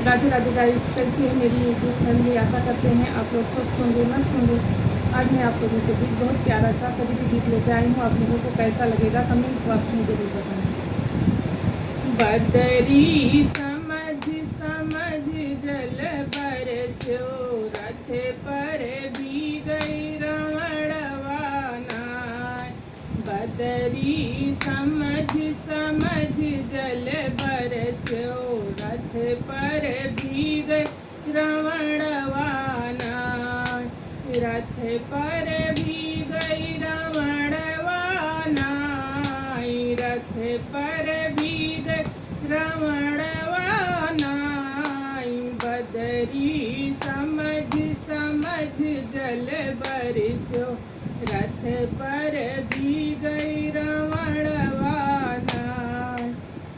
Radhe Radhe guys, कैसी है मेरी यूट्यूब फैमिली। आशा करते हैं आप लोग स्वस्थ होंगे, मस्त होंगे। आज मैं आप लोगों के बीच बहुत प्यारा सा कवि गीत लेके आई हूँ। आप लोगों को कैसा लगेगा कमेंट बॉक्स में जरूर बताना। बदरी समझ समझ जल बरस्यो, रथ पर भी गई रमणवाना। बदरी समझ समझ जल बरस्यो, रथ पर भी गई रमणवाना। रथ पर भी गई रमणवाना, रथ पर भी गई रमणवाना। बदरी समझ समझ जल बरस्यो, रथ पर भी गई रमणवाना।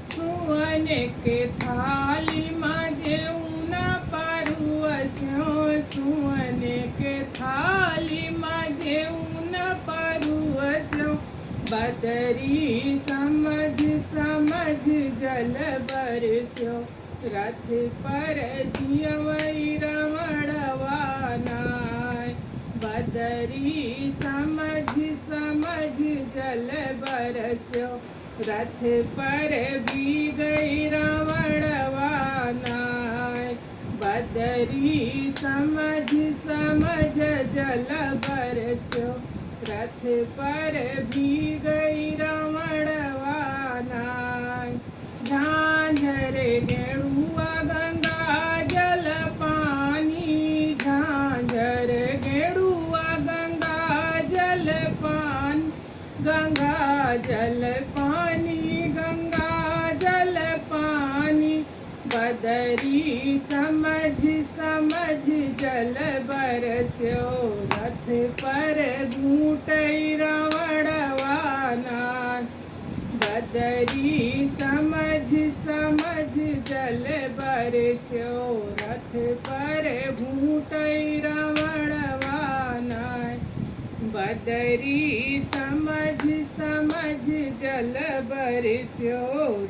सुवन के थाली मजेऊ न परुअस्यो, सुवन के थाली मजेऊ न परुअस्यो। बदरी समझ समझ जल बरस्यो, रथ पर जियवई रमणवाना। बदरी समझ समझ जल बरस्यो, रथ पर भी गई रमणवाना। बदरी समझ समझ जल बरस्यो, रथ पर भी गई रमणवाना। झांझर गेड़ुआ गंगा जल पानी, झांझर गेड़ुआ गंगा जल पानी। गंगा जल पानी, गंगा जल पानी। बदरी समझ समझ जल बरस्यो, रथ पर घूटई रमणवाना। बदरी समझ समझ जल बरस्यो, रथ पर घूटई रमणवाना। बदरी समझ समझ जल बरस्यो,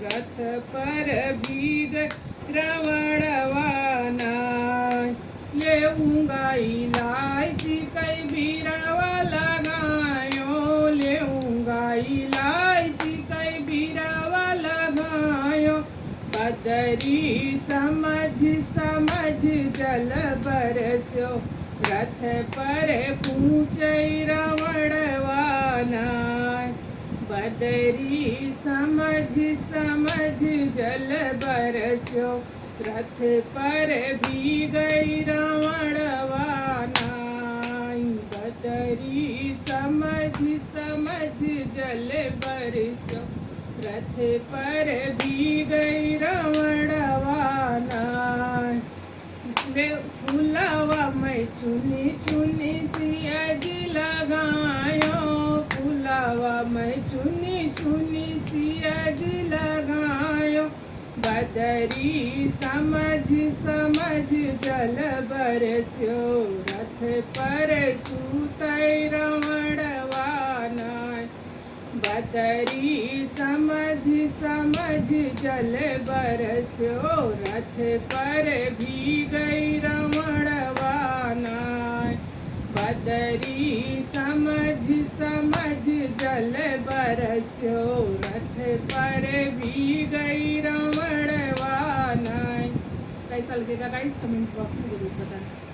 रथ पर भी गई रमणवाना। लेऊंगा इलायची कई बीरावा लगायो, लेऊंगा इलायची कई बीरावा लगायो। बदरी समझ समझ जल बरस्यो, रथ पर पूछई रमणवाना। बदरी समझ समझ जल बरस्यो, रथ पर भी गई रमणवाना। बदरी समझ समझ जल बरस्यो, रथ पर भी गई रमणवाना। इसमें फूलावा मैं चुनी चुनी सियाज लगायो, फूलावा मैं चुनी चुनी सियाज लगायो। बदरी समझ समझ जल बरस्यो, रथ पर सूतई रमणवाना। बदरी समझ समझ जल बरस्यो, रथ पर भी गई रमणवाना। बदरी समझ समझ जल बरस्यो, रथ पर भी गई रमणवाना। कैसा लगेगा गाइस कमेंट बॉक्स में जरूर बताना।